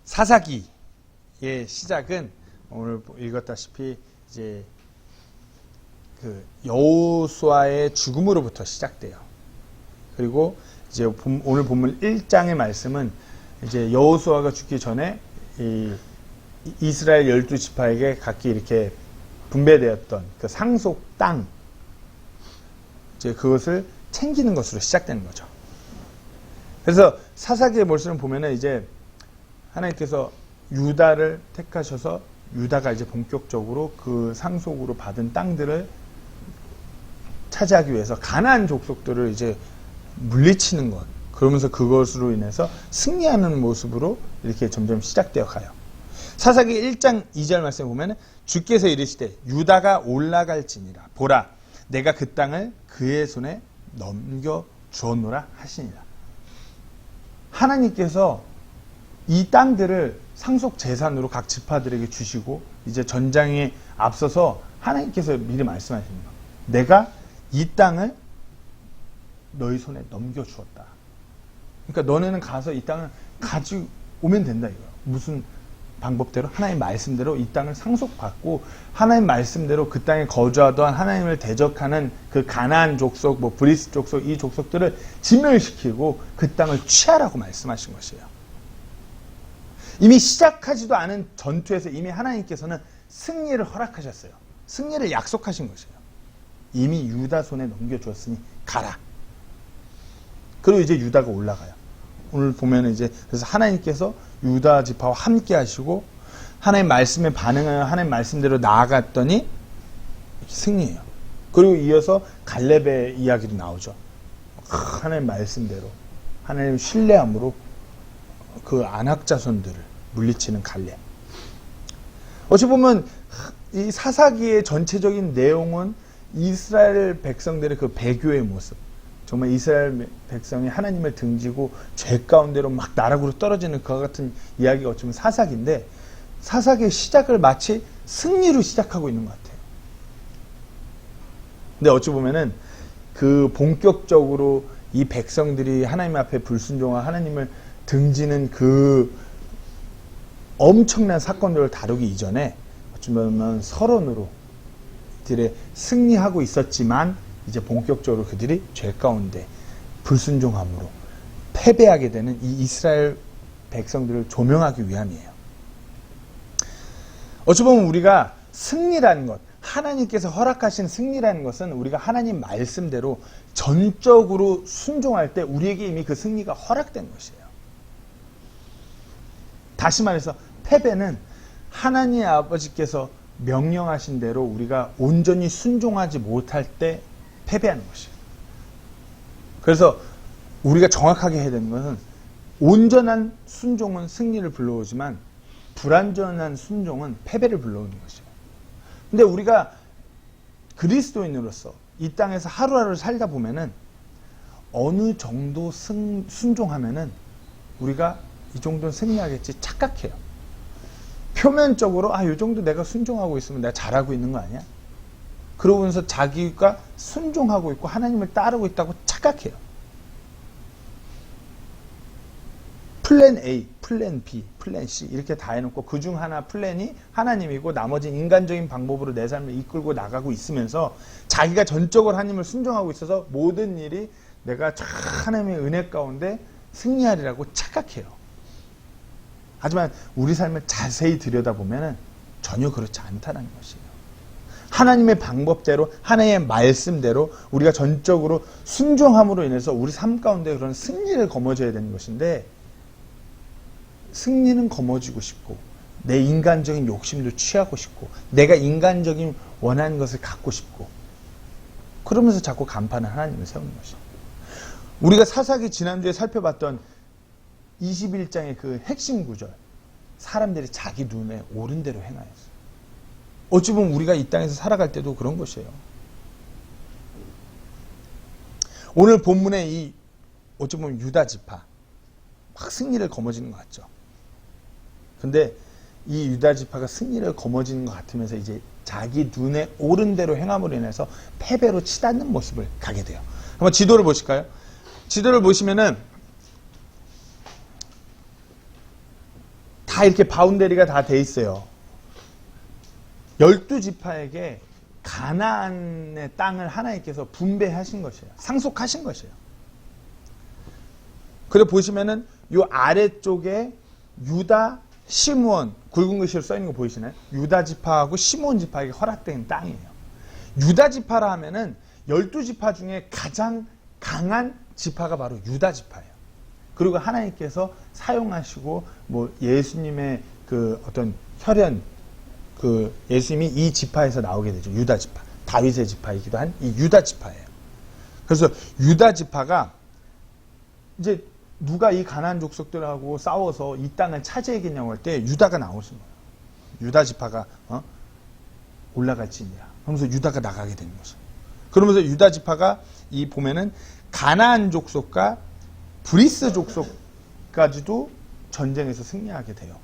사사기의 시작은 오늘 읽었다시피 이제 그 여호수아의 죽음으로부터 시작돼요. 그리고 이제 오늘 본문 1장의 말씀은 이제 여호수아가 죽기 전에 이 이스라엘 12지파에게 각기 이렇게 분배되었던 그 상속 땅, 이제 그것을 챙기는 것으로 시작되는 거죠. 그래서 사사기의 말씀을 보면은 이제 하나님께서 유다를 택하셔서 유다가 이제 본격적으로 그 상속으로 받은 땅들을 차지하기 위해서 가나안 족속들을 이제 물리치는 것, 그러면서 그것으로 인해서 승리하는 모습으로 이렇게 점점 시작되어 가요. 사사기 1장 2절 말씀에 보면 주께서 이르시되 유다가 올라갈지니라 보라 내가 그 땅을 그의 손에 넘겨 주었노라 하시니라. 하나님께서 이 땅들을 상속 재산으로 각 지파들에게 주시고 이제 전장에 앞서서 하나님께서 미리 말씀하시는 거예요. 내가 이 땅을 너희 손에 넘겨 주었다. 그러니까 너네는 가서 이 땅을 가지고 오면 된다 이거예요. 무슨 방법대로 하나님 말씀대로 이 땅을 상속받고 하나님 말씀대로 그 땅에 거주하던 하나님을 대적하는 그 가나안 족속, 뭐 브리스 족속 이 족속들을 진멸시키고 그 땅을 취하라고 말씀하신 것이에요. 이미 시작하지도 않은 전투에서 이미 하나님께서는 승리를 허락하셨어요. 승리를 약속하신 것이에요. 이미 유다 손에 넘겨주었으니 가라. 그리고 이제 유다가 올라가요. 오늘 보면 이제 그래서 하나님께서 유다 지파와 함께 하시고 하나님 말씀에 반응하여 하나님 말씀대로 나아갔더니 승리해요. 그리고 이어서 갈렙의 이야기도 나오죠. 하나님 말씀대로 하나님 신뢰함으로 그 안악 자손들을 물리치는 갈렙. 어찌 보면 이 사사기의 전체적인 내용은 이스라엘 백성들의 그 배교의 모습, 정말 이스라엘 백성이 하나님을 등지고 죄 가운데로 막 나락으로 떨어지는 그와 같은 이야기가 어쩌면 사사기인데 사사기의 시작을 마치 승리로 시작하고 있는 것 같아요. 근데 어찌 보면은 그 본격적으로 이 백성들이 하나님 앞에 불순종하고 하나님을 등지는 그 엄청난 사건들을 다루기 이전에 어쩌면 서론으로 그들의 승리하고 있었지만 이제 본격적으로 그들이 죄 가운데 불순종함으로 패배하게 되는 이 이스라엘 백성들을 조명하기 위함이에요. 어찌 보면 우리가 승리라는 것, 하나님께서 허락하신 승리라는 것은 우리가 하나님 말씀대로 전적으로 순종할 때 우리에게 이미 그 승리가 허락된 것이에요. 다시 말해서 패배는 하나님 아버지께서 명령하신 대로 우리가 온전히 순종하지 못할 때 패배하는 것이에요. 그래서 우리가 정확하게 해야 되는 것은 온전한 순종은 승리를 불러오지만 불완전한 순종은 패배를 불러오는 것이에요. 근데 우리가 그리스도인으로서 이 땅에서 하루하루 살다 보면은 어느 정도 순종하면은 우리가 이 정도는 승리하겠지 착각해요. 표면적으로 이 정도 내가 순종하고 있으면 내가 잘하고 있는 거 아니야? 그러면서 자기가 순종하고 있고 하나님을 따르고 있다고 착각해요. 플랜 A, 플랜 B, 플랜 C 이렇게 다 해놓고 그중 하나 플랜이 하나님이고 나머지는 인간적인 방법으로 내 삶을 이끌고 나가고 있으면서 자기가 전적으로 하나님을 순종하고 있어서 모든 일이 내가 하나님의 은혜 가운데 승리하리라고 착각해요. 하지만 우리 삶을 자세히 들여다보면 전혀 그렇지 않다는 것이에요. 하나님의 방법대로 하나님의 말씀대로 우리가 전적으로 순종함으로 인해서 우리 삶 가운데 그런 승리를 거머쥐어야 되는 것인데 승리는 거머쥐고 싶고 내 인간적인 욕심도 취하고 싶고 내가 인간적인 원하는 것을 갖고 싶고 그러면서 자꾸 간판을 하나님을 세우는 것이에요. 우리가 사사기 지난주에 살펴봤던 21장의 그 핵심 구절, 사람들이 자기 눈에 옳은 대로 행하였어요. 어찌 보면 우리가 이 땅에서 살아갈 때도 그런 것이에요. 오늘 본문의 이 어찌 보면 유다 지파 막 승리를 거머쥐는 것 같죠. 근데 이 유다 지파가 승리를 거머쥐는 것 같으면서 이제 자기 눈에 옳은 대로 행함으로 인해서 패배로 치닫는 모습을 가게 돼요. 한번 지도를 보실까요? 지도를 보시면은 다 이렇게 바운더리가 다 돼 있어요. 12지파에게 가나안의 땅을 하나님께서 분배하신 것이에요. 상속하신 것이에요. 그리고 보시면은 요 아래쪽에 유다, 시므온, 굵은 글씨로 써있는 거 보이시나요? 유다 지파하고 시므온 지파에게 허락된 땅이에요. 유다 지파라 하면은 12지파 중에 가장 강한 지파가 바로 유다 지파예요. 그리고 하나님께서 사용하시고 뭐 예수님의 그 어떤 혈연, 그 예수님이 이 지파에서 나오게 되죠. 유다 지파. 다윗의 지파이기도 한 이 유다 지파예요. 그래서 유다 지파가 이제 누가 이 가나안 족속들하고 싸워서 이 땅을 차지하겠냐고 할 때 유다가 나오신 거예요. 유다 지파가 올라갈지니라. 그러면서 유다가 나가게 되는 거죠. 그러면서 유다 지파가 이 보면은 가나안 족속과 브리스 족속까지도 전쟁에서 승리하게 돼요.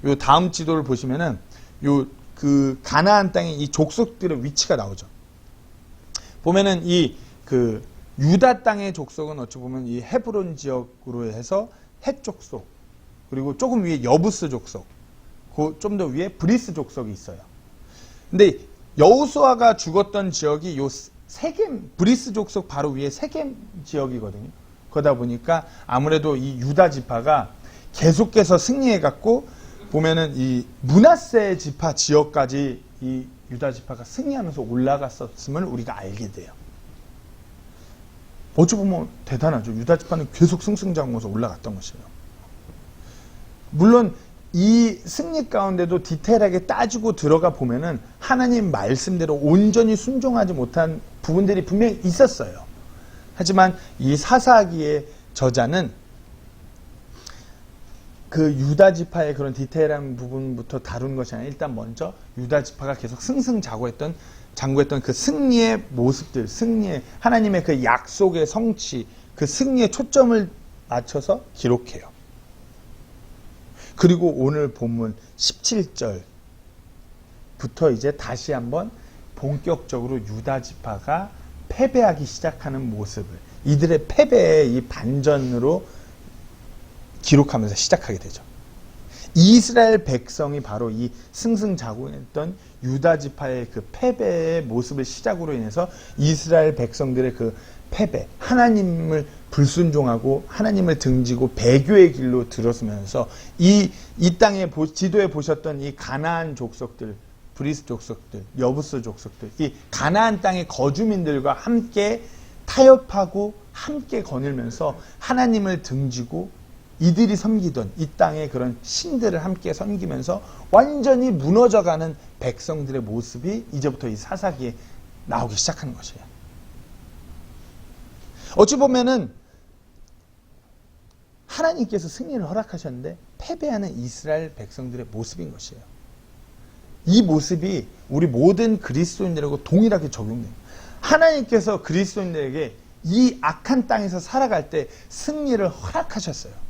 요 다음 지도를 보시면은 요 그 가나안 땅의 이 족속들의 위치가 나오죠. 보면은 이 그 유다 땅의 족속은 어찌 보면 이 헤브론 지역으로 해서 헷 족속, 그리고 조금 위에 여부스 족속, 그 좀 더 위에 브리스 족속이 있어요. 근데 여호수아가 죽었던 지역이 요 세겜, 브리스 족속 바로 위에 세겜 지역이거든요. 그러다 보니까 아무래도 이 유다 지파가 계속해서 승리해갖고 보면은 이 므낫세 지파 지역까지 이 유다 지파가 승리하면서 올라갔었음을 우리가 알게 돼요. 어찌 보면 대단하죠. 유다 지파는 계속 승승장구해서 올라갔던 것이에요. 물론 이 승리 가운데도 디테일하게 따지고 들어가 보면은 하나님 말씀대로 온전히 순종하지 못한 부분들이 분명히 있었어요. 하지만 이 사사기의 저자는 그 유다 지파의 그런 디테일한 부분부터 다룬 것이 아니라 일단 먼저 유다 지파가 계속 승승장구했던 그 승리의 모습들, 승리의 하나님의 그 약속의 성취, 그 승리의 초점을 맞춰서 기록해요. 그리고 오늘 본문 17절부터 이제 다시 한번 본격적으로 유다 지파가 패배하기 시작하는 모습을 이들의 패배의 이 반전으로 기록하면서 시작하게 되죠. 이스라엘 백성이 바로 이 승승장구했던 유다 지파의 그 패배의 모습을 시작으로 인해서 이스라엘 백성들의 그 패배, 하나님을 불순종하고 하나님을 등지고 배교의 길로 들어서면서 이 땅에 지도에 보셨던 이 가나안 족속들, 브리스 족속들, 여부스 족속들, 이 가나안 땅의 거주민들과 함께 타협하고 함께 거닐면서 하나님을 등지고 이들이 섬기던 이 땅의 그런 신들을 함께 섬기면서 완전히 무너져가는 백성들의 모습이 이제부터 이 사사기에 나오기 시작하는 것이에요. 어찌 보면은 하나님께서 승리를 허락하셨는데 패배하는 이스라엘 백성들의 모습인 것이에요. 이 모습이 우리 모든 그리스도인들하고 동일하게 적용됩니다. 하나님께서 그리스도인들에게 이 악한 땅에서 살아갈 때 승리를 허락하셨어요.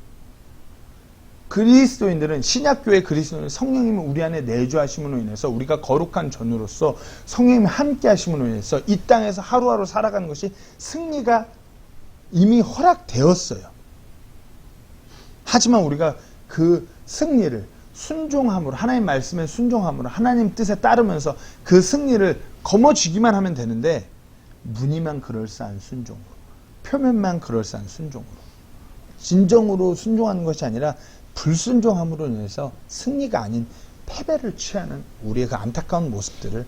그리스도인들은 신약교회 그리스도인은 성령님을 우리 안에 내주하심으로 인해서 우리가 거룩한 전으로서 성령님이 함께 하심으로 인해서 이 땅에서 하루하루 살아가는 것이 승리가 이미 허락되었어요. 하지만 우리가 그 승리를 순종함으로 하나님 말씀에 순종함으로 하나님 뜻에 따르면서 그 승리를 거머쥐기만 하면 되는데 무늬만 그럴싸한 순종으로 표면만 그럴싸한 순종으로 진정으로 순종하는 것이 아니라 불순종함으로 인해서 승리가 아닌 패배를 취하는 우리의 그 안타까운 모습들을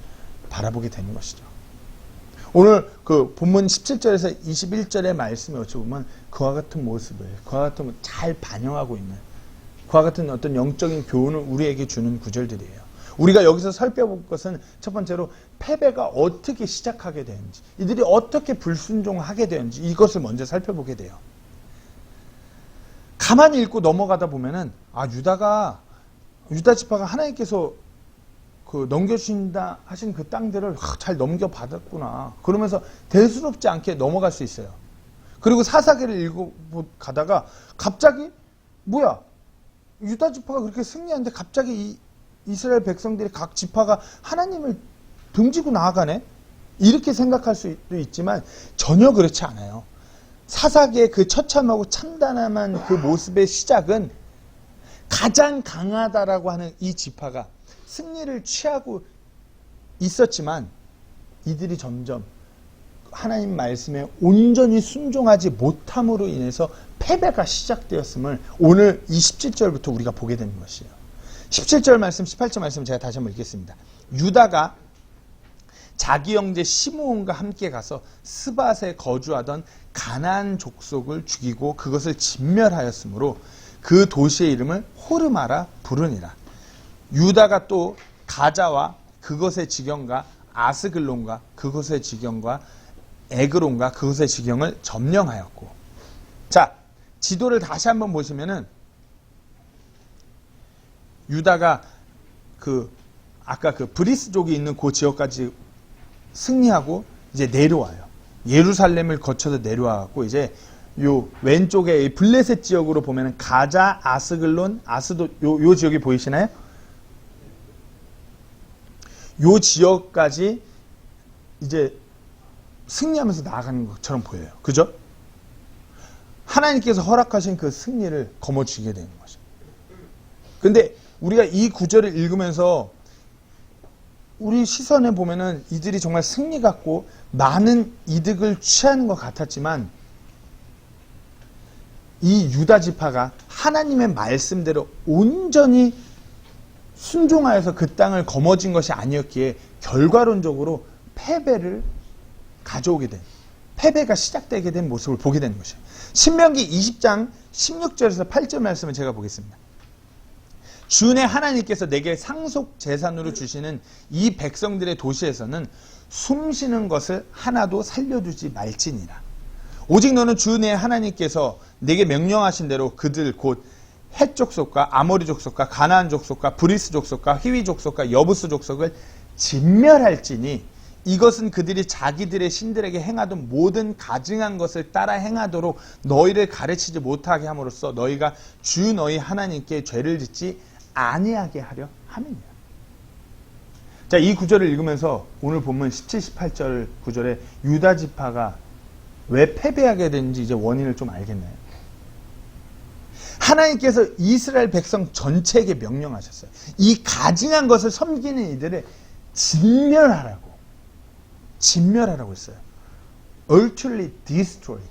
바라보게 되는 것이죠. 오늘 그 본문 17절에서 21절의 말씀에 어찌 보면 그와 같은 모습을 그와 같은 잘 반영하고 있는 그와 같은 어떤 영적인 교훈을 우리에게 주는 구절들이에요. 우리가 여기서 살펴볼 것은 첫 번째로 패배가 어떻게 시작하게 되는지 이들이 어떻게 불순종하게 되는지 이것을 먼저 살펴보게 돼요. 가만히 읽고 넘어가다 보면은 유다 지파가 하나님께서 그 넘겨주신다 하신 그 땅들을 잘 넘겨받았구나 그러면서 대수롭지 않게 넘어갈 수 있어요. 그리고 사사기를 읽고 가다가 갑자기 뭐야 유다 지파가 그렇게 승리하는데 갑자기 이 이스라엘 백성들이 각 지파가 하나님을 등지고 나아가네 이렇게 생각할 수도 있지만 전혀 그렇지 않아요. 사사기의 그 처참하고 참담한 그 모습의 시작은 가장 강하다라고 하는 이 지파가 승리를 취하고 있었지만 이들이 점점 하나님 말씀에 온전히 순종하지 못함으로 인해서 패배가 시작되었음을 오늘 이 17절부터 우리가 보게 되는 것이에요. 17절 말씀, 18절 말씀 제가 다시 한번 읽겠습니다. 유다가 자기 형제 시므온과 함께 가서 스밧에 거주하던 가나안 족속을 죽이고 그것을 진멸하였으므로 그 도시의 이름을 호르마라 부르니라. 유다가 또 가자와 그것의 지경과 아스글론과 그것의 지경과 에그론과 그것의 지경을 점령하였고. 자, 지도를 다시 한번 보시면은 유다가 아까 브리스족이 있는 그 지역까지 승리하고 이제 내려와요. 예루살렘을 거쳐서 내려와갖고 이제 요 왼쪽에 블레셋 지역으로 보면은 가자, 아스글론, 아스도 요 지역이 보이시나요? 요 지역까지 이제 승리하면서 나아가는 것처럼 보여요. 그죠? 하나님께서 허락하신 그 승리를 거머쥐게 되는 거죠. 근데 우리가 이 구절을 읽으면서 우리 시선에 보면은 이들이 정말 승리 같고 많은 이득을 취하는 것 같았지만 이 유다 지파가 하나님의 말씀대로 온전히 순종하여서 그 땅을 거머쥔 것이 아니었기에 결과론적으로 패배를 가져오게 된, 패배가 시작되게 된 모습을 보게 되는 것이에요. 신명기 20장 16절에서 8절 말씀을 제가 보겠습니다. 주내 하나님께서 내게 상속 재산으로 주시는 이 백성들의 도시에서는 숨쉬는 것을 하나도 살려두지 말지니라. 오직 너는 주내 하나님께서 내게 명령하신 대로 그들 곧 헷 족속과 아모리 족속과 가나안 족속과 브리스 족속과 히위 족속과 여부스 족속을 진멸할지니 이것은 그들이 자기들의 신들에게 행하던 모든 가증한 것을 따라 행하도록 너희를 가르치지 못하게 함으로써 너희가 주 너희 하나님께 죄를 짓지 아니하게 하려 함이니라. 자, 이 구절을 읽으면서 오늘 본문 17, 18절 구절에 유다 지파가 왜 패배하게 되는지 이제 원인을 좀 알겠나요? 하나님께서 이스라엘 백성 전체에게 명령하셨어요. 이 가증한 것을 섬기는 이들을 진멸하라고 했어요. Utterly destroy.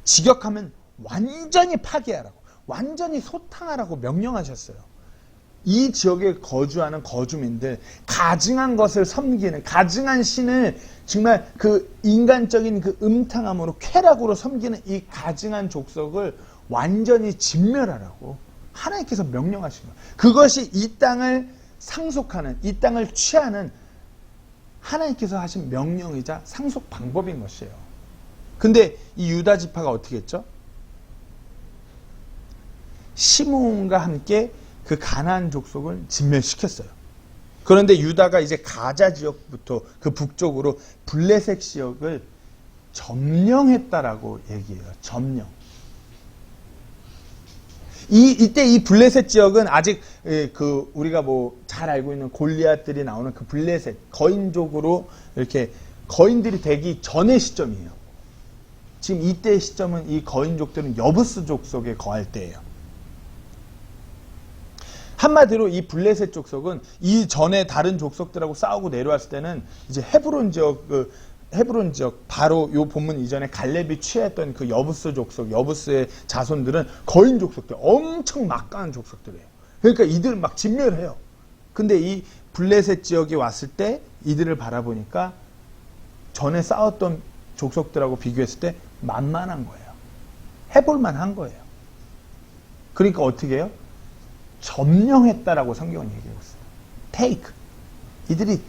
직역하면 완전히 파괴하라고, 완전히 소탕하라고 명령하셨어요. 이 지역에 거주하는 거주민들, 가증한 것을 섬기는, 가증한 신을 정말 그 인간적인 그 음탕함으로 쾌락으로 섬기는 이 가증한 족속을 완전히 진멸하라고 하나님께서 명령하신 거예요. 그것이 이 땅을 상속하는, 이 땅을 취하는 하나님께서 하신 명령이자 상속 방법인 것이에요. 근데 이 유다 지파가 어떻게 했죠? 시므온과 함께 그 가나안 족속을 진멸시켰어요. 그런데 유다가 이제 가자 지역부터 그 북쪽으로 블레셋 지역을 점령했다라고 얘기해요. 점령. 이때 이 블레셋 지역은 아직 우리가 뭐 잘 알고 있는 골리앗들이 나오는 그 블레셋 거인족으로 이렇게 거인들이 되기 전의 시점이에요. 지금 이때의 시점은 이 거인족들은 여부스 족속에 거할 때예요. 한마디로 이 블레셋 족속은 이 전에 다른 족속들하고 싸우고 내려왔을 때는 이제 헤브론 지역 바로 요 본문 이전에 갈렙이 취했던 그 여부스 족속, 여부스의 자손들은 거인 족속들, 엄청 막강한 족속들이에요. 그러니까 이들 막 진멸해요. 근데 이 블레셋 지역에 왔을 때 이들을 바라보니까 전에 싸웠던 족속들하고 비교했을 때 만만한 거예요. 해볼만한 거예요. 그러니까 어떻게 해요? 점령했다라고 성경은 얘기하고 있어요. take. 이들이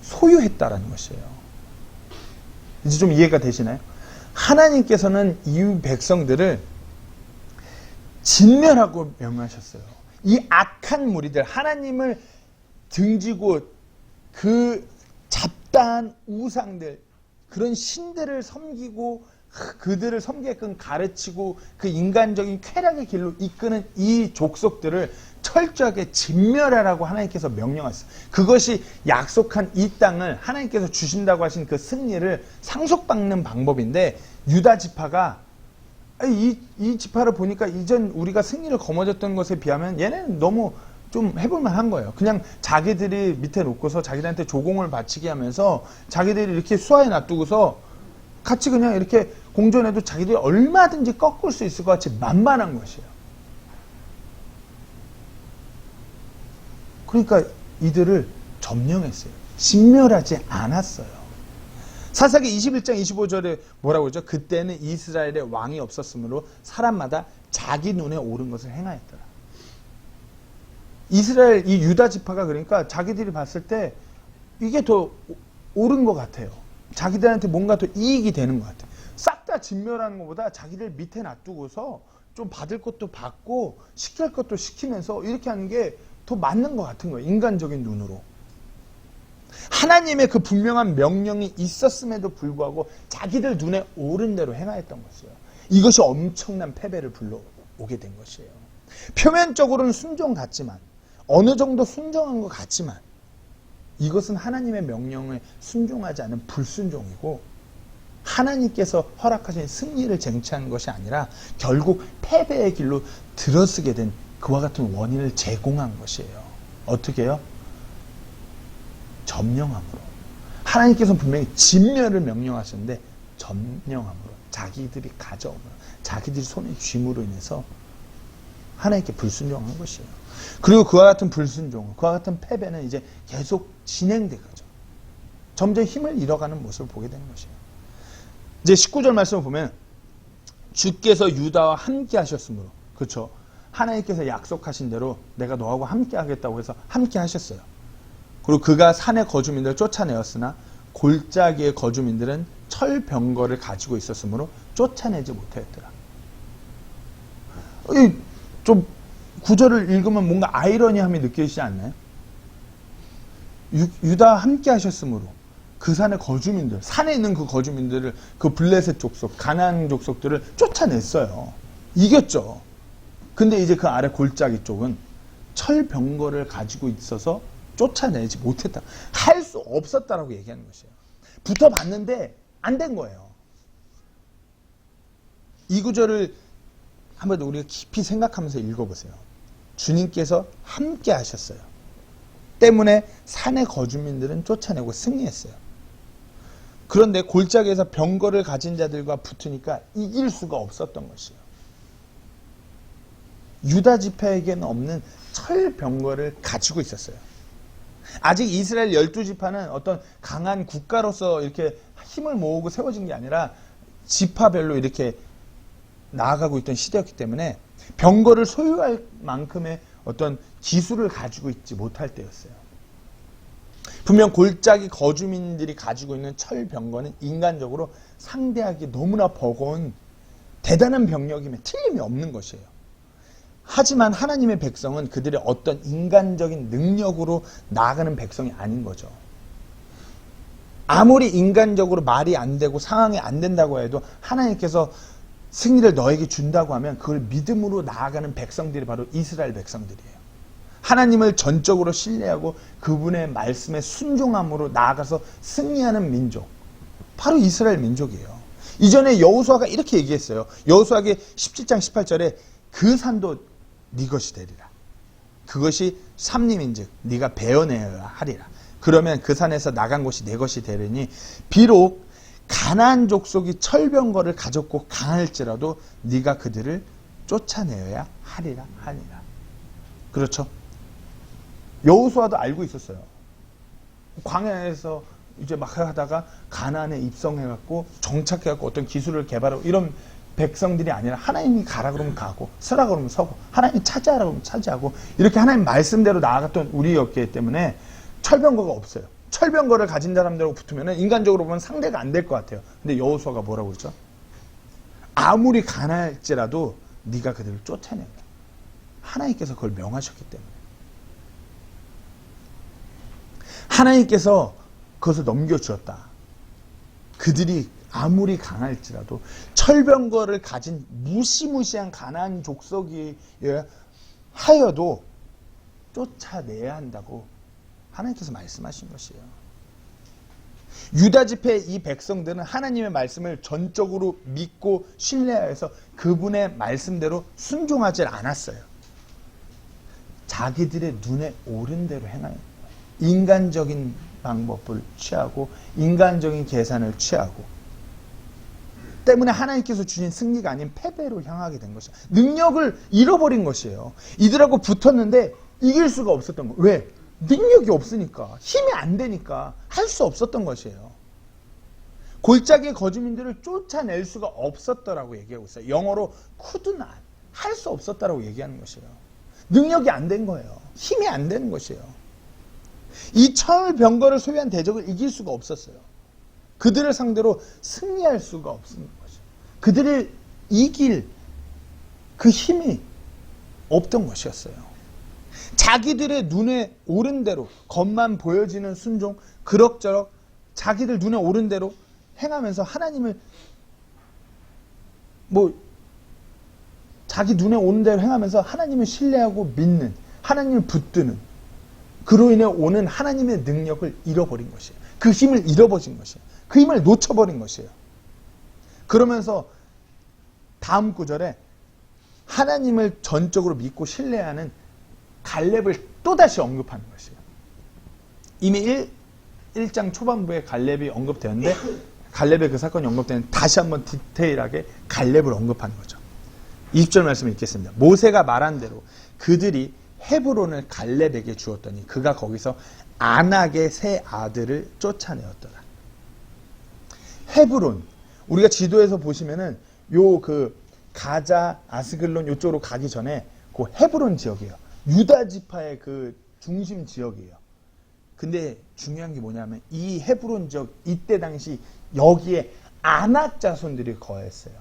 소유했다라는 것이에요. 이제 좀 이해가 되시나요? 하나님께서는 이 백성들을 진멸하고 명하셨어요. 이 악한 무리들, 하나님을 등지고 그 잡다한 우상들, 그런 신들을 섬기고 그들을 섬기게끔 가르치고 그 인간적인 쾌락의 길로 이끄는 이 족속들을 철저하게 진멸하라고 하나님께서 명령하셨어요. 그것이 약속한 이 땅을 하나님께서 주신다고 하신 그 승리를 상속받는 방법인데 유다 지파가 이 지파를 보니까 이전 우리가 승리를 거머쥐었던 것에 비하면 얘네는 너무 좀 해볼만 한 거예요. 그냥 자기들이 밑에 놓고서 자기들한테 조공을 바치게 하면서 자기들이 이렇게 수하에 놔두고서 같이 그냥 이렇게 공존해도 자기들이 얼마든지 꺾을 수 있을 것 같이 만만한 것이에요. 그러니까 이들을 점령했어요. 진멸하지 않았어요. 사사기 21장 25절에 뭐라고 그러죠? 그때는 이스라엘에 왕이 없었으므로 사람마다 자기 눈에 옳은 것을 행하였더라. 이스라엘 이 유다 지파가 그러니까 자기들이 봤을 때 이게 더 옳은 것 같아요. 자기들한테 뭔가 더 이익이 되는 것 같아요. 싹 다 진멸하는 것보다 자기들 밑에 놔두고서 좀 받을 것도 받고 시킬 것도 시키면서 이렇게 하는 게 더 맞는 것 같은 거예요. 인간적인 눈으로. 하나님의 그 분명한 명령이 있었음에도 불구하고 자기들 눈에 옳은 대로 행하였던 것이에요. 이것이 엄청난 패배를 불러오게 된 것이에요. 표면적으로는 순종 같지만 어느 정도 순종한 것 같지만 이것은 하나님의 명령에 순종하지 않은 불순종이고 하나님께서 허락하신 승리를 쟁취하는 것이 아니라 결국 패배의 길로 들어서게 된 그와 같은 원인을 제공한 것이에요. 어떻게 해요? 점령함으로. 하나님께서는 분명히 진멸을 명령하셨는데 점령함으로, 자기들이 가져옴으로, 자기들이 손에 쥡으로 인해서 하나님께 불순종한 것이에요. 그리고 그와 같은 불순종, 그와 같은 패배는 이제 계속 진행된 거죠. 점점 힘을 잃어가는 모습을 보게 되는 것이에요. 이제 19절 말씀을 보면 주께서 유다와 함께 하셨으므로, 그렇죠? 하나님께서 약속하신 대로 내가 너하고 함께 하겠다고 해서 함께 하셨어요. 그리고 그가 산의 거주민들을 쫓아내었으나 골짜기의 거주민들은 철병거를 가지고 있었으므로 쫓아내지 못하였더라. 좀 구절을 읽으면 뭔가 아이러니함이 느껴지지 않나요? 유다와 함께 하셨으므로 그 산의 거주민들, 산에 있는 그 거주민들을, 그 블레셋 족속, 가나안 족속들을 쫓아냈어요. 이겼죠. 근데 이제 그 아래 골짜기 쪽은 철병거를 가지고 있어서 쫓아내지 못했다. 할 수 없었다라고 얘기하는 것이에요. 붙어봤는데 안 된 거예요. 이 구절을 한번 우리가 깊이 생각하면서 읽어보세요. 주님께서 함께 하셨어요. 때문에 산의 거주민들은 쫓아내고 승리했어요. 그런데 골짜기에서 병거를 가진 자들과 붙으니까 이길 수가 없었던 것이에요. 유다 지파에게는 없는 철병거를 가지고 있었어요. 아직 이스라엘 12지파는 어떤 강한 국가로서 이렇게 힘을 모으고 세워진 게 아니라 지파별로 이렇게 나아가고 있던 시대였기 때문에 병거를 소유할 만큼의 어떤 기술을 가지고 있지 못할 때였어요. 분명 골짜기 거주민들이 가지고 있는 철병거는 인간적으로 상대하기 너무나 버거운 대단한 병력임에 틀림이 없는 것이에요. 하지만 하나님의 백성은 그들의 어떤 인간적인 능력으로 나아가는 백성이 아닌 거죠. 아무리 인간적으로 말이 안 되고 상황이 안 된다고 해도 하나님께서 승리를 너에게 준다고 하면 그걸 믿음으로 나아가는 백성들이 바로 이스라엘 백성들이에요. 하나님을 전적으로 신뢰하고 그분의 말씀에 순종함으로 나아가서 승리하는 민족, 바로 이스라엘 민족이에요. 이전에 여호수아가 이렇게 얘기했어요. 여호수아기 17장 18절에 그 산도 네 것이 되리라. 그것이 삼림인즉 네가 베어내어야 하리라. 그러면 그 산에서 나간 곳이 내 것이 되리니 비록 가나안 족속이 철병거를 가졌고 강할지라도 네가 그들을 쫓아내어야 하리라 하니라. 그렇죠? 여호수아도 알고 있었어요. 광야에서 이제 막 하다가 가나안에 입성해갖고 정착해갖고 어떤 기술을 개발하고 이런 백성들이 아니라 하나님이 가라 그러면 가고 서라 그러면 서고 하나님이 차지하라 그러면 차지하고 이렇게 하나님 말씀대로 나아갔던 우리였기 때문에 철병거가 없어요. 철병거를 가진 사람들하고 붙으면 인간적으로 보면 상대가 안 될 것 같아요. 근데 여호수아가 뭐라고 그러죠? 아무리 가난할지라도 네가 그들을 쫓아낸다. 하나님께서 그걸 명하셨기 때문에. 하나님께서 그것을 넘겨주었다. 그들이 아무리 강할지라도 철병거를 가진 무시무시한 가나안 족속이 하여도 쫓아내야 한다고 하나님께서 말씀하신 것이에요. 유다 지파의 이 백성들은 하나님의 말씀을 전적으로 믿고 신뢰하여서 그분의 말씀대로 순종하지 않았어요. 자기들의 눈에 오른 대로 행하는 거예요. 인간적인 방법을 취하고 인간적인 계산을 취하고 때문에 하나님께서 주신 승리가 아닌 패배로 향하게 된 것이에요. 능력을 잃어버린 것이에요. 이들하고 붙었는데 이길 수가 없었던 거예요. 왜? 능력이 없으니까, 힘이 안 되니까 할 수 없었던 것이에요. 골짜기의 거주민들을 쫓아낼 수가 없었더라고 얘기하고 있어요. 영어로 could not, 할 수 없었다라고 얘기하는 것이에요. 능력이 안 된 거예요. 힘이 안 되는 것이에요. 이 철병거를 소유한 대적을 이길 수가 없었어요. 그들을 상대로 승리할 수가 없는 것이에요. 그들을 이길 그 힘이 없던 것이었어요. 자기들의 눈에 오른 대로 겉만 보여지는 순종, 그럭저럭 자기들 눈에 오른 대로 행하면서 하나님을 자기 눈에 오는 대로 행하면서 하나님을 신뢰하고 믿는, 하나님을 붙드는, 그로 인해 오는 하나님의 능력을 잃어버린 것이에요. 그 힘을 잃어버린 것이에요. 그 힘을 놓쳐버린 것이에요. 그러면서 다음 구절에 하나님을 전적으로 믿고 신뢰하는 갈렙을 또다시 언급하는 것이에요. 이미 1장 초반부에 갈렙이 언급되었는데 갈렙의 그 사건이 언급되는 다시 한번 디테일하게 갈렙을 언급하는 거죠. 20절 말씀을 읽겠습니다. 모세가 말한 대로 그들이 헤브론을 갈렙에게 주었더니 그가 거기서 안악의 세 아들을 쫓아내었더라. 헤브론, 우리가 지도에서 보시면은 가자, 아스글론 요쪽으로 가기 전에 그 헤브론 지역이에요. 유다 지파의 그 중심 지역이에요. 근데 중요한 게 뭐냐면 이 헤브론 지역 이때 당시 여기에 안악 자손들이 거했어요.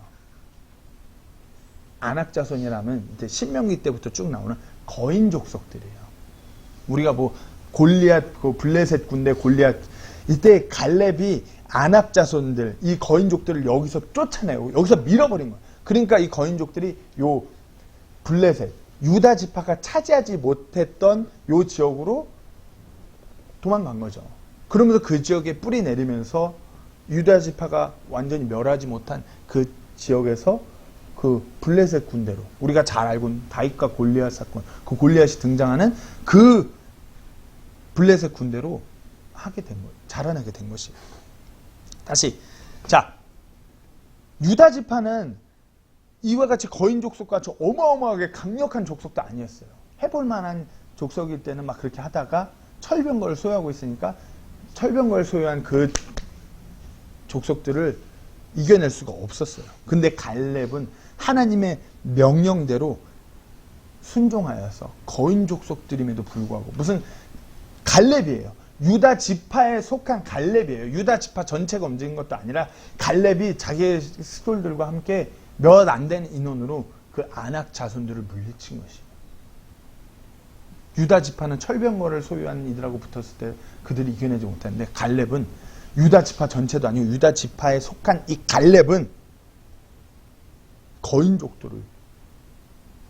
안악 자손이라면 이제 신명기 때부터 쭉 나오는 거인 족속들이에요. 우리가 골리앗, 블레셋 군대 골리앗, 이때 갈렙이 안악 자손들, 이 거인족들을 여기서 쫓아내고 여기서 밀어버린 거예요. 그러니까 이 거인족들이 요 블레셋, 유다 지파가 차지하지 못했던 요 지역으로 도망간 거죠. 그러면서 그 지역에 뿌리 내리면서 유다 지파가 완전히 멸하지 못한 그 지역에서 그 블레셋 군대로, 우리가 잘 알고 있는 다윗과 골리앗 사건, 그 골리앗이 등장하는 그 블레셋 군대로 자라나게 된 것이에요. 다시, 자, 유다 지파는 이와 같이 거인 족속과 저 어마어마하게 강력한 족속도 아니었어요. 해볼 만한 족속일 때는 막 그렇게 하다가 철병거를 소유하고 있으니까 철병거를 소유한 그 족속들을 이겨낼 수가 없었어요. 근데 갈렙은 하나님의 명령대로 순종하여서 거인 족속들임에도 불구하고, 무슨 갈렙이에요. 유다 지파에 속한 갈렙이에요. 유다 지파 전체가 움직인 것도 아니라 갈렙이 자기의 스골들과 함께 몇 안 되는 인원으로 그 안악 자손들을 물리친 것이에요. 유다 지파는 철병거를 소유한 이들하고 붙었을 때 그들이 이겨내지 못했는데 갈렙은 유다 지파 전체도 아니고 유다 지파에 속한 이 갈렙은 거인족들을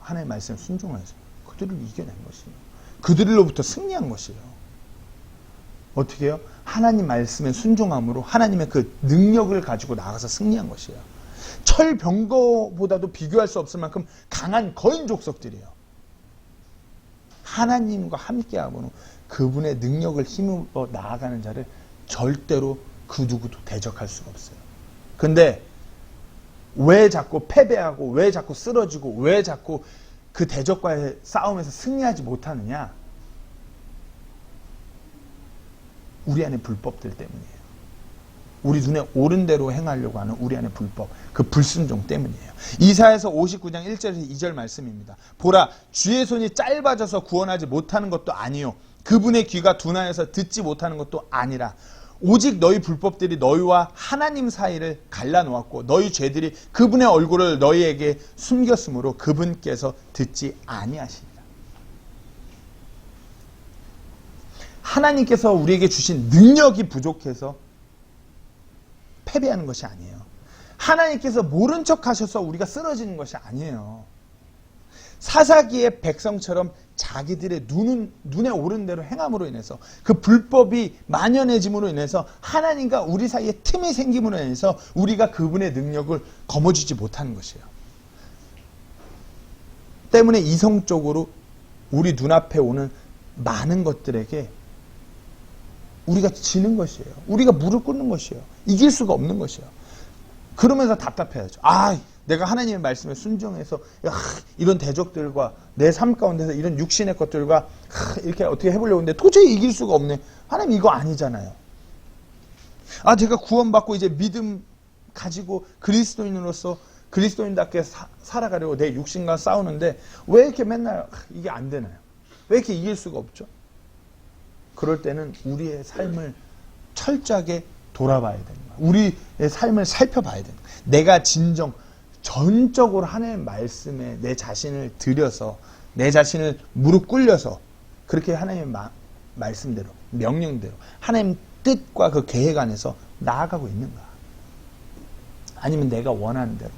하나님의 말씀에 순종해서 그들을 이겨낸 것이에요. 그들로부터 승리한 것이에요. 어떻게 해요? 하나님 말씀에 순종함으로 하나님의 그 능력을 가지고 나가서 승리한 것이에요. 철병거보다도 비교할 수 없을 만큼 강한 거인 족속들이에요. 하나님과 함께하고는 그분의 능력을 힘입어 나아가는 자를 절대로 그 누구도 대적할 수가 없어요. 근데 왜 자꾸 패배하고 왜 자꾸 쓰러지고 왜 자꾸 그 대적과의 싸움에서 승리하지 못하느냐? 우리 안에 불법들 때문이에요. 우리 눈에 옳은 대로 행하려고 하는 우리 안의 불법, 그 불순종 때문이에요. 이사야서 59장 1절에서 2절 말씀입니다. 보라, 주의 손이 짧아져서 구원하지 못하는 것도 아니요, 그분의 귀가 둔하여서 듣지 못하는 것도 아니라 오직 너희 불법들이 너희와 하나님 사이를 갈라놓았고 너희 죄들이 그분의 얼굴을 너희에게 숨겼으므로 그분께서 듣지 아니하시니라. 하나님께서 우리에게 주신 능력이 부족해서 패배하는 것이 아니에요. 하나님께서 모른 척 하셔서 우리가 쓰러지는 것이 아니에요. 사사기의 백성처럼 자기들의 눈에 오른 대로 행함으로 인해서 그 불법이 만연해짐으로 인해서 하나님과 우리 사이에 틈이 생김으로 인해서 우리가 그분의 능력을 거머쥐지 못하는 것이에요. 때문에 이성적으로 우리 눈앞에 오는 많은 것들에게 우리가 지는 것이에요. 우리가 무릎 꿇는 것이에요. 이길 수가 없는 것이에요. 그러면서 답답해야죠. 내가 하나님의 말씀에 순종해서 이런 대적들과 내 삶 가운데서 이런 육신의 것들과 이렇게 어떻게 해보려고 했는데 도저히 이길 수가 없네. 하나님 이거 아니잖아요. 제가 구원받고 이제 믿음 가지고 그리스도인으로서 그리스도인답게 살아가려고 내 육신과 싸우는데 왜 이렇게 맨날 이게 안 되나요? 왜 이렇게 이길 수가 없죠? 그럴 때는 우리의 삶을 철저하게 돌아봐야 되는 거예요. 우리의 삶을 살펴봐야 되는 거예요. 내가 진정 전적으로 하나님의 말씀에 내 자신을 들여서 내 자신을 무릎 꿇려서 그렇게 하나님의 말씀대로 명령대로 하나님 뜻과 그 계획 안에서 나아가고 있는가? 아니면 내가 원하는 대로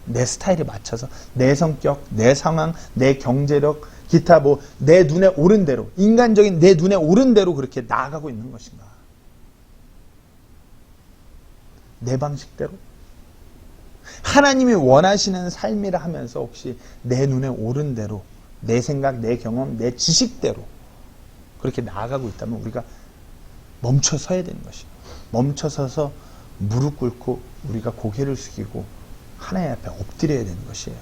내 스타일에 맞춰서 내 성격, 내 상황, 내 경제력, 기타 내 눈에 오른 대로 인간적인 내 눈에 오른 대로 그렇게 나아가고 있는 것인가? 내 방식대로? 하나님이 원하시는 삶이라 하면서 혹시 내 눈에 오른 대로 내 생각, 내 경험, 내 지식대로 그렇게 나아가고 있다면 우리가 멈춰 서야 되는 것이에요. 멈춰 서서 무릎 꿇고 우리가 고개를 숙이고 하나님 앞에 엎드려야 되는 것이에요.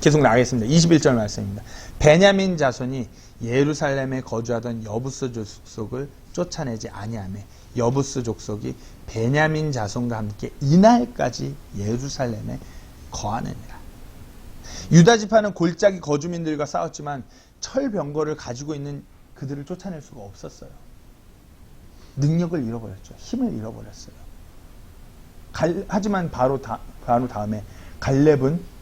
계속 나가겠습니다. 21절 말씀입니다. 베냐민 자손이 예루살렘에 거주하던 여부스 족속을 쫓아내지 아니하며 여부스 족속이 베냐민 자손과 함께 이날까지 예루살렘에 거하느니라. 유다 지파는 골짜기 거주민들과 싸웠지만 철병거를 가지고 있는 그들을 쫓아낼 수가 없었어요. 능력을 잃어버렸죠. 힘을 잃어버렸어요. 하지만 바로 다음에 갈렙은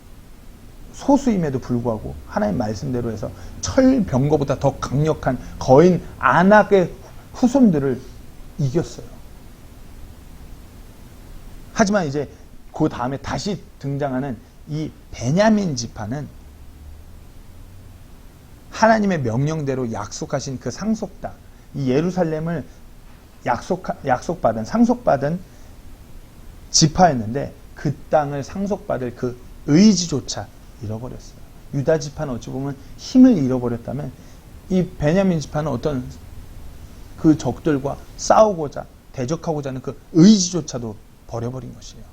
소수임에도 불구하고 하나님 말씀대로 해서 철병거보다 더 강력한 거인 아낙의 후손들을 이겼어요. 하지만 이제 그 다음에 다시 등장하는 이 베냐민 지파는 하나님의 명령대로 약속하신 그 상속 땅, 이 예루살렘을 상속받은 지파였는데 그 땅을 상속받을 그 의지조차 잃어버렸어요. 유다 지파는 어찌 보면 힘을 잃어버렸다면 이 베냐민 지파는 어떤 그 적들과 싸우고자 대적하고자 하는 그 의지조차도 버려버린 것이에요.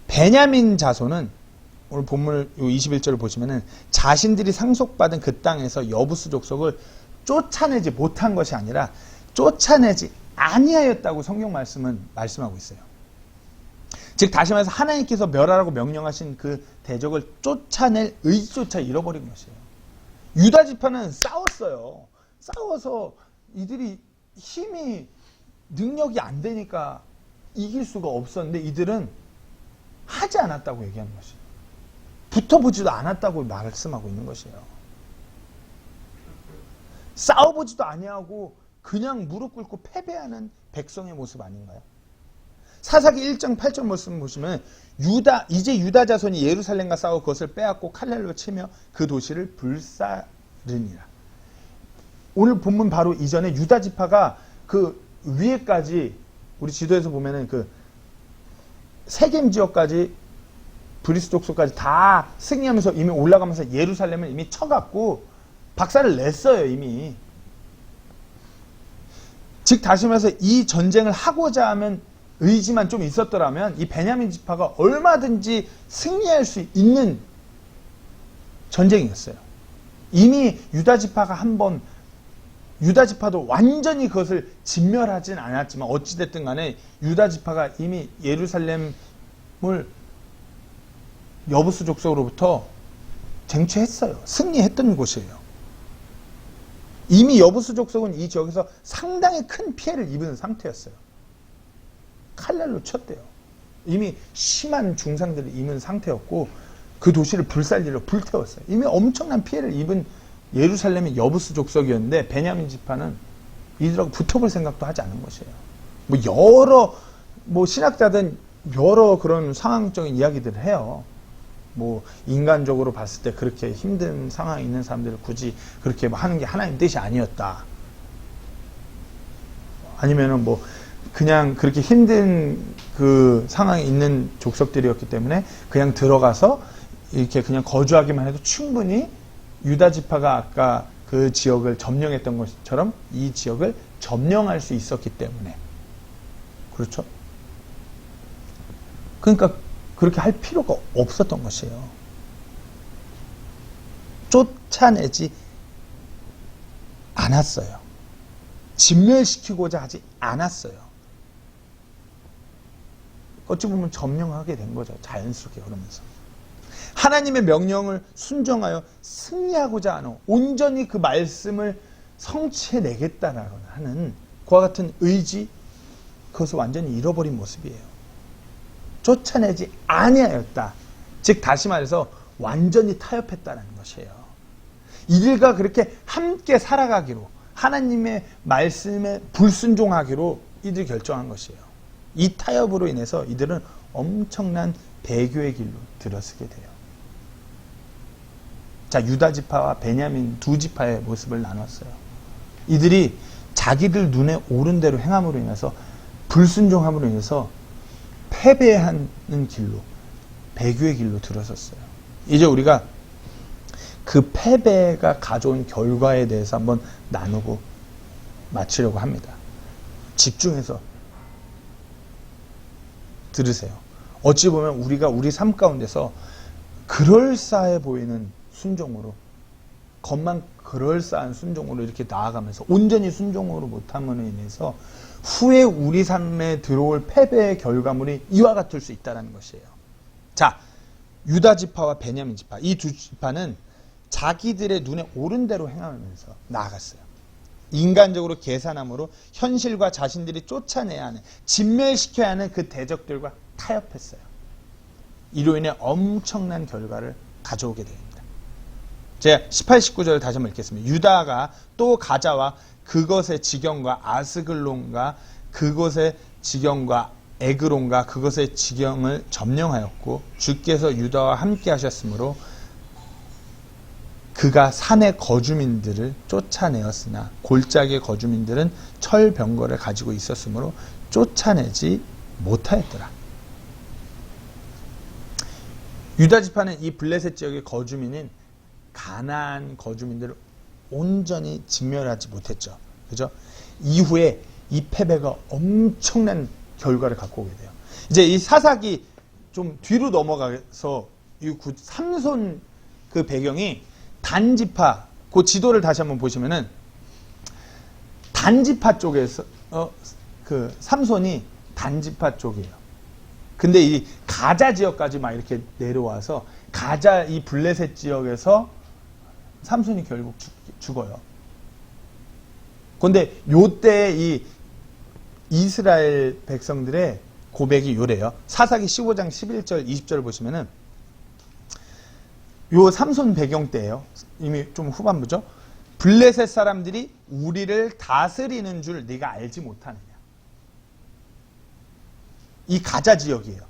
베냐민 자손은 오늘 본문 21절을 보시면은 자신들이 상속받은 그 땅에서 여부스 족속을 쫓아내지 못한 것이 아니라 쫓아내지 아니하였다고 성경 말씀은 말씀하고 있어요. 즉 다시 말해서 하나님께서 멸하라고 명령하신 그 대적을 쫓아낼 의지조차 잃어버린 것이에요. 유다 지파는 싸웠어요. 싸워서 이들이 힘이 능력이 안 되니까 이길 수가 없었는데 이들은 하지 않았다고 얘기하는 것이에요. 붙어보지도 않았다고 말씀하고 있는 것이에요. 싸워보지도 아니하고 그냥 무릎 꿇고 패배하는 백성의 모습 아닌가요? 사사기 1장 8절 말씀 보시면 이제 유다 자손이 예루살렘과 싸워 그것을 빼앗고 칼날로 치며 그 도시를 불사르니라. 오늘 본문 바로 이전에 유다 지파가 그 위에까지 우리 지도에서 보면은 그 세겜 지역까지 브리스 족속까지 다 승리하면서 이미 올라가면서 예루살렘을 이미 쳐갖고 박살을 냈어요. 이미. 즉 다시 말해서 이 전쟁을 하고자 하면 의지만 좀 있었더라면 이 베냐민 지파가 얼마든지 승리할 수 있는 전쟁이었어요. 이미 유다 지파가 유다 지파도 완전히 그것을 진멸하진 않았지만 어찌됐든 간에 유다 지파가 이미 예루살렘을 여부스 족속으로부터 쟁취했어요. 승리했던 곳이에요. 이미 여부스 족속은 이 지역에서 상당히 큰 피해를 입은 상태였어요. 칼날로 쳤대요. 이미 심한 중상들을 입은 상태였고 그 도시를 불살리려 불태웠어요. 이미 엄청난 피해를 입은 예루살렘의 여부스 족속이었는데 베냐민 지파는 이들하고 붙어볼 생각도 하지 않은 것이에요. 여러 신학자든 여러 그런 상황적인 이야기들을 해요. 뭐 인간적으로 봤을 때 그렇게 힘든 상황에 있는 사람들을 굳이 그렇게 하는 게 하나님 뜻이 아니었다. 아니면은 뭐 그냥 그렇게 힘든 그 상황에 있는 족속들이었기 때문에 그냥 들어가서 이렇게 그냥 거주하기만 해도 충분히 유다 지파가 아까 그 지역을 점령했던 것처럼 이 지역을 점령할 수 있었기 때문에. 그렇죠? 그러니까 그렇게 할 필요가 없었던 것이에요. 쫓아내지 않았어요. 진멸시키고자 하지 않았어요. 어찌 보면 점령하게 된 거죠. 자연스럽게 그러면서. 하나님의 명령을 순종하여 승리하고자 하는 온전히 그 말씀을 성취해내겠다라고 하는 그와 같은 의지, 그것을 완전히 잃어버린 모습이에요. 쫓아내지 아니하였다. 즉 다시 말해서 완전히 타협했다는 것이에요. 이들과 그렇게 함께 살아가기로, 하나님의 말씀에 불순종하기로 이들이 결정한 것이에요. 이 타협으로 인해서 이들은 엄청난 배교의 길로 들어서게 돼요. 자, 유다 지파와 베냐민 두 지파의 모습을 나눴어요. 이들이 자기들 눈에 옳은 대로 행함으로 인해서, 불순종함으로 인해서 패배하는 길로, 배교의 길로 들어섰어요. 이제 우리가 그 패배가 가져온 결과에 대해서 한번 나누고 마치려고 합니다. 집중해서 들으세요. 어찌 보면 우리가 우리 삶 가운데서 그럴싸해 보이는 순종으로, 겉만 그럴싸한 순종으로 이렇게 나아가면서 온전히 순종으로 못함으로 인해서 후에 우리 삶에 들어올 패배의 결과물이 이와 같을 수 있다는 것이에요. 자, 유다 지파와 베냐민 지파, 이 두 지파는 자기들의 눈에 옳은 대로 행하면서 나아갔어요. 인간적으로 계산함으로 현실과 자신들이 쫓아내야 하는, 진멸시켜야 하는 그 대적들과 타협했어요. 이로 인해 엄청난 결과를 가져오게 됩니다. 제가 18, 19절을 다시 한번 읽겠습니다. 유다가 또 가자와 그것의 지경과 아스글론과 그것의 지경과 에그론과 그것의 지경을 점령하였고 주께서 유다와 함께 하셨으므로 그가 산의 거주민들을 쫓아내었으나 골짜기의 거주민들은 철병거를 가지고 있었으므로 쫓아내지 못하였더라. 유다 지파는 이 블레셋 지역의 거주민인 가나안 거주민들을 온전히 진멸하지 못했죠. 그죠? 이후에 이 패배가 엄청난 결과를 갖고 오게 돼요. 이제 이 사사기 좀 뒤로 넘어가서 이 삼손 그 배경이 단지파, 그 지도를 다시 한번 보시면은 단지파 쪽에서 그 삼손이 단지파 쪽이에요. 근데 이 가자 지역까지 막 이렇게 내려와서 가자 이 블레셋 지역에서 삼손이 결국 죽어요. 그런데 요때 이 이스라엘 백성들의 고백이 요래요. 사사기 15장 11절 20절을 보시면은 요 삼손 배경 때예요. 이미 좀 후반부죠. 블레셋 사람들이 우리를 다스리는 줄 네가 알지 못하느냐. 이 가자 지역이에요.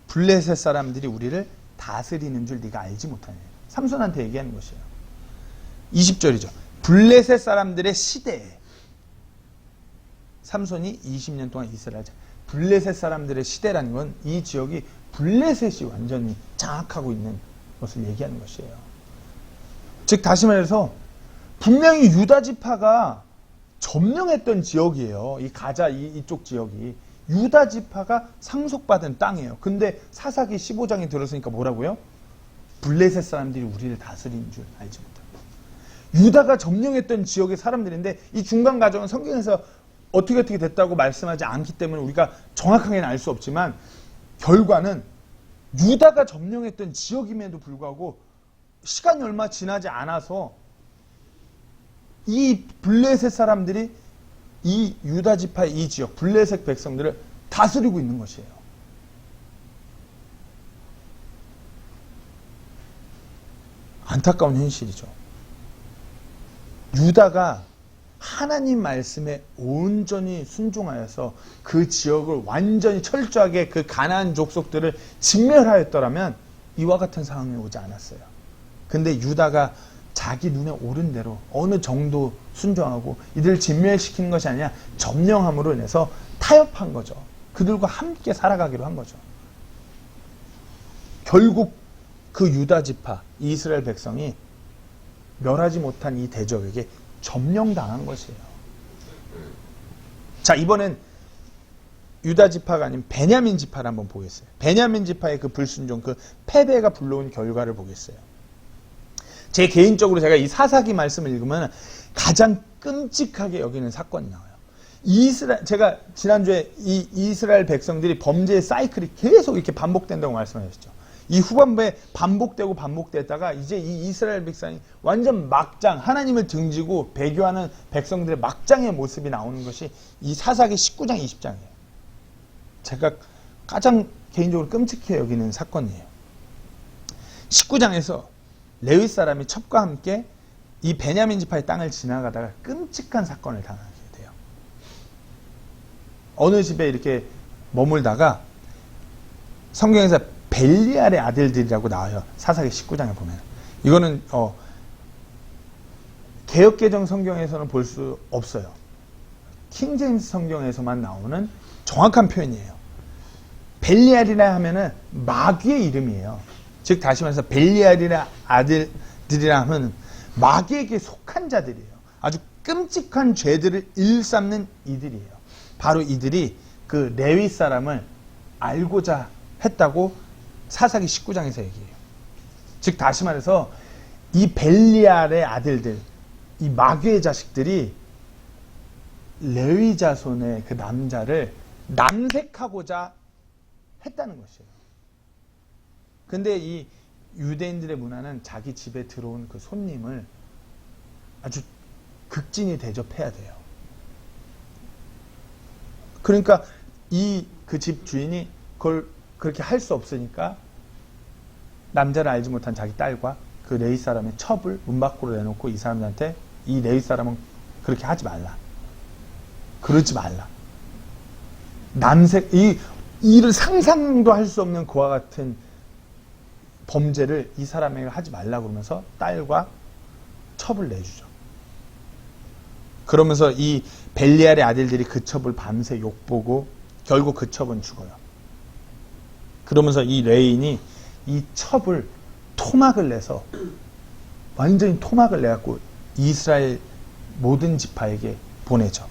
블레셋 사람들이 우리를 다스리는 줄 네가 알지 못하느냐. 삼손한테 얘기하는 것이에요. 20절이죠. 블레셋 사람들의 시대에 삼손이 20년 동안 이스라엘, 블레셋 사람들의 시대라는 건 이 지역이 블레셋이 완전히 장악하고 있는 것을 얘기하는 것이에요. 즉 다시 말해서 분명히 유다 지파가 점령했던 지역이에요. 이 가자 이쪽 지역이 유다 지파가 상속받은 땅이에요. 근데 사사기 15장에 들었으니까 뭐라고요? 블레셋 사람들이 우리를 다스리는 줄 알지 못합니다. 유다가 점령했던 지역의 사람들인데 이 중간 과정은 성경에서 어떻게 됐다고 말씀하지 않기 때문에 우리가 정확하게는 알 수 없지만 결과는 유다가 점령했던 지역임에도 불구하고 시간이 얼마 지나지 않아서 이 블레셋 사람들이 이 유다 지파의 이 지역 블레셋 백성들을 다스리고 있는 것이에요. 안타까운 현실이죠. 유다가 하나님 말씀에 온전히 순종하여서 그 지역을 완전히 철저하게 그 가나안 족속들을 진멸하였더라면 이와 같은 상황이 오지 않았어요. 근데 유다가 자기 눈에 오른 대로 어느 정도 순종하고 이들을 진멸시키는 것이 아니라 점령함으로 인해서 타협한 거죠. 그들과 함께 살아가기로 한 거죠. 결국 그 유다 지파, 이스라엘 백성이 멸하지 못한 이 대적에게 점령당한 것이에요. 자, 이번엔 유다 지파가 아닌 베냐민 지파를 한번 보겠어요. 베냐민 지파의 그 불순종, 그 패배가 불러온 결과를 보겠어요. 제 개인적으로 제가 이 사사기 말씀을 읽으면 가장 끔찍하게 여기는 사건이 나와요. 제가 지난주에 이 이스라엘 백성들이 범죄의 사이클이 계속 이렇게 반복된다고 말씀하셨죠. 이 후반부에 반복되다가 이제 이 이스라엘 백성이 완전 막장, 하나님을 등지고 배교하는 백성들의 막장의 모습이 나오는 것이 이 사사기 19장, 20장이에요. 제가 가장 개인적으로 끔찍해 여기는 사건이에요. 19장에서 레위 사람이 첩과 함께 이 베냐민 지파의 땅을 지나가다가 끔찍한 사건을 당하게 돼요. 어느 집에 이렇게 머물다가 성경에서 벨리알의 아들들이라고 나와요. 사사기 19장에 보면. 이거는 개역개정 성경에서는 볼 수 없어요. 킹제임스 성경에서만 나오는 정확한 표현이에요. 벨리알이라 하면은 마귀의 이름이에요. 즉 다시 말해서 벨리알이라 아들들이라 하면 마귀에게 속한 자들이에요. 아주 끔찍한 죄들을 일삼는 이들이에요. 바로 이들이 그 레위 사람을 알고자 했다고 사사기 19장에서 얘기해요. 즉 다시 말해서 이 벨리알의 아들들, 이 마귀의 자식들이 레위 자손의 그 남자를 남색하고자 했다는 것이에요. 근데 이 유대인들의 문화는 자기 집에 들어온 그 손님을 아주 극진히 대접해야 돼요. 그러니까 이 그 집 주인이 그걸 그렇게 할 수 없으니까 남자를 알지 못한 자기 딸과 그 레위 사람의 첩을 문 밖으로 내놓고 이 사람들한테 이 레위 사람은 그렇게 하지 말라. 그러지 말라. 이를 상상도 할 수 없는 그와 같은 범죄를 이 사람에게 하지 말라 그러면서 딸과 첩을 내주죠. 그러면서 이 벨리알의 아들들이 그 첩을 밤새 욕보고 결국 그 첩은 죽어요. 그러면서 이 레인이 이 첩을 토막을 내서 완전히 토막을 내갖고 이스라엘 모든 지파에게 보내죠.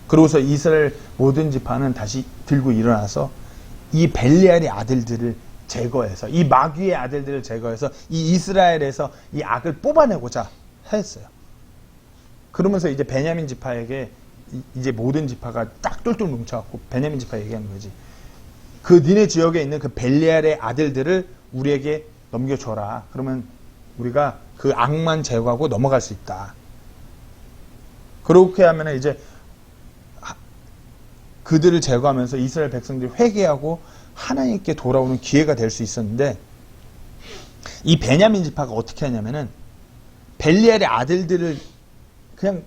그러고서 이스라엘 모든 지파는 다시 들고 일어나서 이 벨리알의 아들들을 제거해서 이 마귀의 아들들을 제거해서 이 이스라엘에서 이 악을 뽑아내고자 했어요. 그러면서 이제 베냐민 지파에게 이제 모든 지파가 딱 똘똘 뭉쳐갖고 베냐민 지파에 얘기하는 거지. 그 니네 지역에 있는 그 벨리알의 아들들을 우리에게 넘겨줘라. 그러면 우리가 그 악만 제거하고 넘어갈 수 있다. 그렇게 하면 이제 그들을 제거하면서 이스라엘 백성들이 회개하고 하나님께 돌아오는 기회가 될 수 있었는데 이 베냐민 지파가 어떻게 하냐면은 벨리알의 아들들을 그냥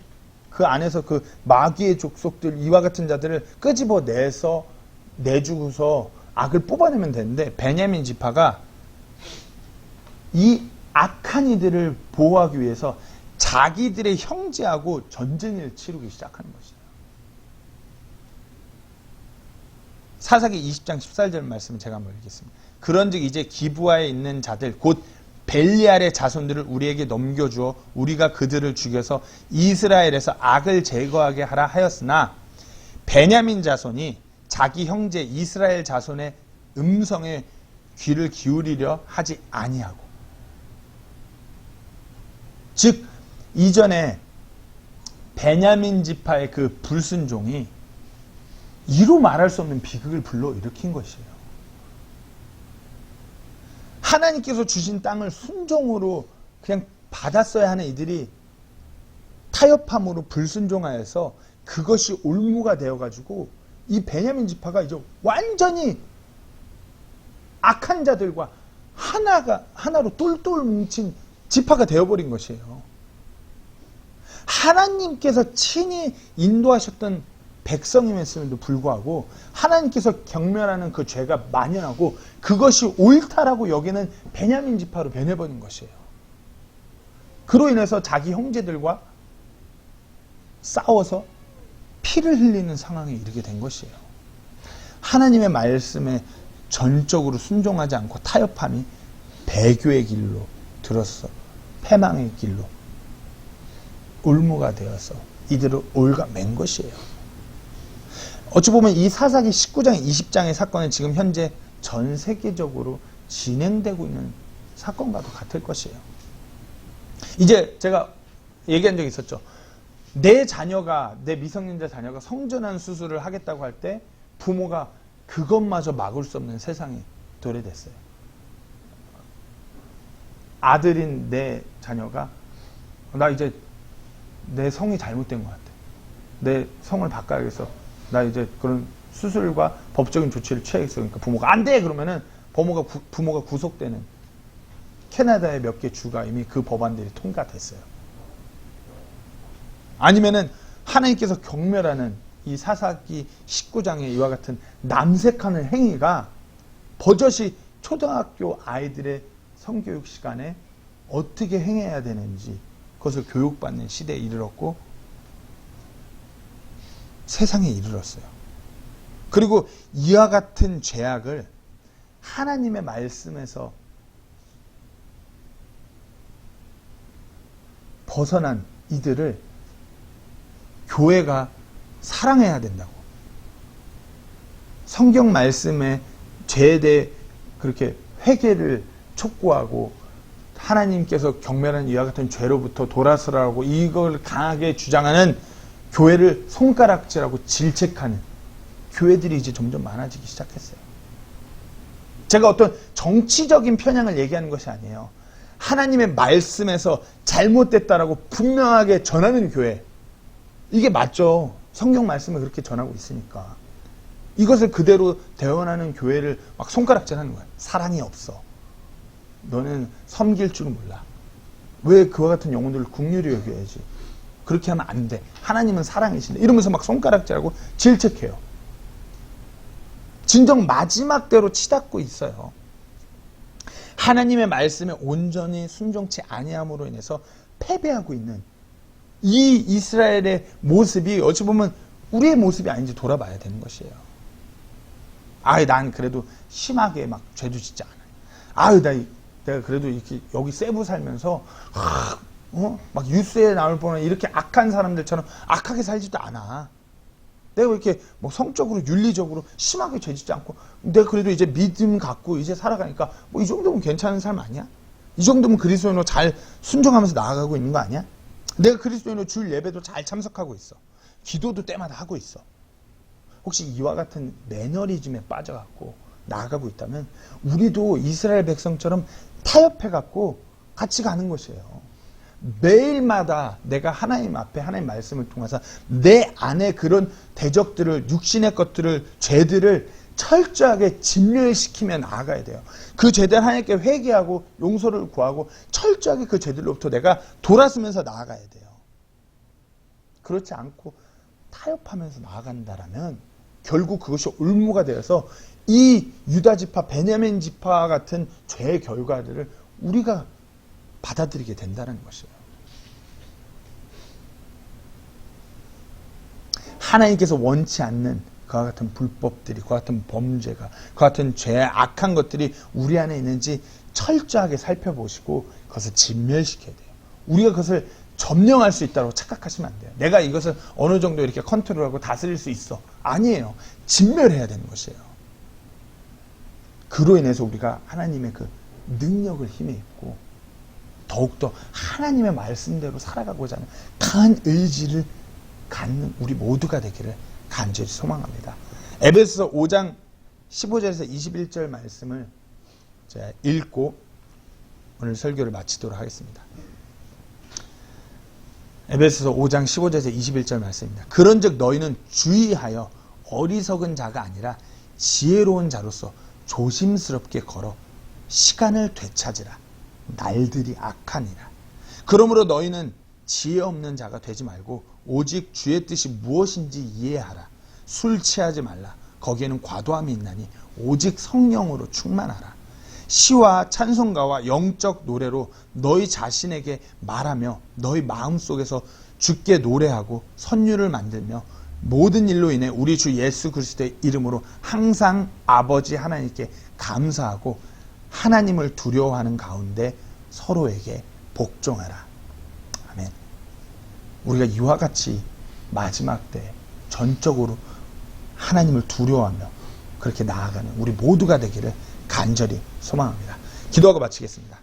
그 안에서 그 마귀의 족속들 이와 같은 자들을 끄집어 내주고서 악을 뽑아내면 되는데 베냐민 지파가 이 악한 이들을 보호하기 위해서 자기들의 형제하고 전쟁을 치르기 시작하는 것이에요. 사사기 20장 14절 말씀을 제가 한번 읽겠습니다. 그런즉 이제 기브아에 있는 자들 곧 벨리알의 자손들을 우리에게 넘겨주어 우리가 그들을 죽여서 이스라엘에서 악을 제거하게 하라 하였으나 베냐민 자손이 자기 형제 이스라엘 자손의 음성에 귀를 기울이려 하지 아니하고, 즉 이전에 베냐민 지파의 그 불순종이 이루 말할 수 없는 비극을 불러일으킨 것이에요. 하나님께서 주신 땅을 순종으로 그냥 받았어야 하는 이들이 타협함으로 불순종하여서 그것이 올무가 되어가지고 이 베냐민 지파가 이제 완전히 악한 자들과 하나로 똘똘 뭉친 지파가 되어버린 것이에요. 하나님께서 친히 인도하셨던 백성임에도 불구하고 하나님께서 경멸하는 그 죄가 만연하고 그것이 옳다라고 여기는 베냐민 지파로 변해버린 것이에요. 그로 인해서 자기 형제들과 싸워서 피를 흘리는 상황에 이르게 된 것이에요. 하나님의 말씀에 전적으로 순종하지 않고 타협함이 배교의 길로 들어서 패망의 길로 올무가 되어서 이들을 올가맨 것이에요. 어찌 보면 이 사사기 19장, 20장의 사건은 지금 현재 전 세계적으로 진행되고 있는 사건과도 같을 것이에요. 이제 제가 얘기한 적이 있었죠. 내 미성년자 자녀가 성전환 수술을 하겠다고 할 때 부모가 그것마저 막을 수 없는 세상에 도래됐어요. 아들인 내 자녀가 나 이제 내 성이 잘못된 것 같아. 내 성을 바꿔야겠어. 나 이제 그런 수술과 법적인 조치를 취하겠어. 그러니까 부모가 안 돼! 그러면은 부모가 구속되는 캐나다의 몇 개 주가 이미 그 법안들이 통과됐어요. 아니면은 하나님께서 경멸하는 이 사사기 19장의 이와 같은 남색하는 행위가 버젓이 초등학교 아이들의 성교육 시간에 어떻게 행해야 되는지 그것을 교육받는 시대에 이르렀고 세상에 이르렀어요. 그리고 이와 같은 죄악을 하나님의 말씀에서 벗어난 이들을 교회가 사랑해야 된다고. 성경 말씀에 죄에 대해 그렇게 회개를 촉구하고 하나님께서 경멸한 이와 같은 죄로부터 돌아서라고 이걸 강하게 주장하는 교회를 손가락질하고 질책하는 교회들이 이제 점점 많아지기 시작했어요. 제가 어떤 정치적인 편향을 얘기하는 것이 아니에요. 하나님의 말씀에서 잘못됐다라고 분명하게 전하는 교회. 이게 맞죠. 성경 말씀을 그렇게 전하고 있으니까. 이것을 그대로 대언하는 교회를 막 손가락질하는 거야. 사랑이 없어. 너는 섬길 줄은 몰라. 왜 그와 같은 영혼들을 긍휼히 여겨야지. 그렇게 하면 안 돼. 하나님은 사랑이신데. 이러면서 막 손가락질하고 질책해요. 진정 마지막 때로 치닫고 있어요. 하나님의 말씀에 온전히 순종치 아니함으로 인해서 패배하고 있는 이 이스라엘의 모습이 어찌 보면 우리의 모습이 아닌지 돌아봐야 되는 것이에요. 난 그래도 심하게 막 죄도 짓지 않아요. 내가 그래도 이렇게 여기 세부 살면서 막 뉴스에 나올 뻔한 이렇게 악한 사람들처럼 악하게 살지도 않아. 내가 이렇게 뭐 성적으로 윤리적으로 심하게 죄 짓지 않고 내가 그래도 이제 믿음 갖고 이제 살아가니까 뭐 이 정도면 괜찮은 삶 아니야? 이 정도면 그리스도인으로 잘 순종하면서 나아가고 있는 거 아니야? 내가 그리스도인으로 주일 예배도 잘 참석하고 있어. 기도도 때마다 하고 있어. 혹시 이와 같은 매너리즘에 빠져갖고 나아가고 있다면 우리도 이스라엘 백성처럼 타협해갖고 같이 가는 것이에요. 매일마다 내가 하나님 앞에 하나님 말씀을 통해서 내 안에 그런 대적들을 육신의 것들을 죄들을 철저하게 진멸시키며 나아가야 돼요. 그 죄들 하나님께 회개하고 용서를 구하고 철저하게 그 죄들로부터 내가 돌아서면서 나아가야 돼요. 그렇지 않고 타협하면서 나아간다라면 결국 그것이 올무가 되어서 이 유다 지파, 베냐민 지파 같은 죄의 결과들을 우리가 받아들이게 된다는 것이에요. 하나님께서 원치 않는 그와 같은 불법들이, 그와 같은 범죄가, 그와 같은 죄, 악한 것들이 우리 안에 있는지 철저하게 살펴보시고 그것을 진멸시켜야 돼요. 우리가 그것을 점령할 수 있다고 착각하시면 안 돼요. 내가 이것을 어느 정도 이렇게 컨트롤하고 다스릴 수 있어. 아니에요. 진멸해야 되는 것이에요. 그로 인해서 우리가 하나님의 그 능력을 힘에 입고 더욱더 하나님의 말씀대로 살아가고자 하는 강한 의지를 갖는 우리 모두가 되기를 간절히 소망합니다. 에베소서 5장 15절에서 21절 말씀을 제가 읽고 오늘 설교를 마치도록 하겠습니다. 에베소서 5장 15절에서 21절 말씀입니다. 그런즉 너희는 주의하여 어리석은 자가 아니라 지혜로운 자로서 조심스럽게 걸어 시간을 되찾으라. 날들이 악하니라. 그러므로 너희는 지혜 없는 자가 되지 말고 오직 주의 뜻이 무엇인지 이해하라. 술 취하지 말라. 거기에는 과도함이 있나니 오직 성령으로 충만하라. 시와 찬송가와 영적 노래로 너희 자신에게 말하며 너희 마음속에서 주께 노래하고 선율을 만들며 모든 일로 인해 우리 주 예수 그리스도의 이름으로 항상 아버지 하나님께 감사하고 하나님을 두려워하는 가운데 서로에게 복종하라. 아멘. 우리가 이와 같이 마지막 때 전적으로 하나님을 두려워하며 그렇게 나아가는 우리 모두가 되기를 간절히 소망합니다. 기도하고 마치겠습니다.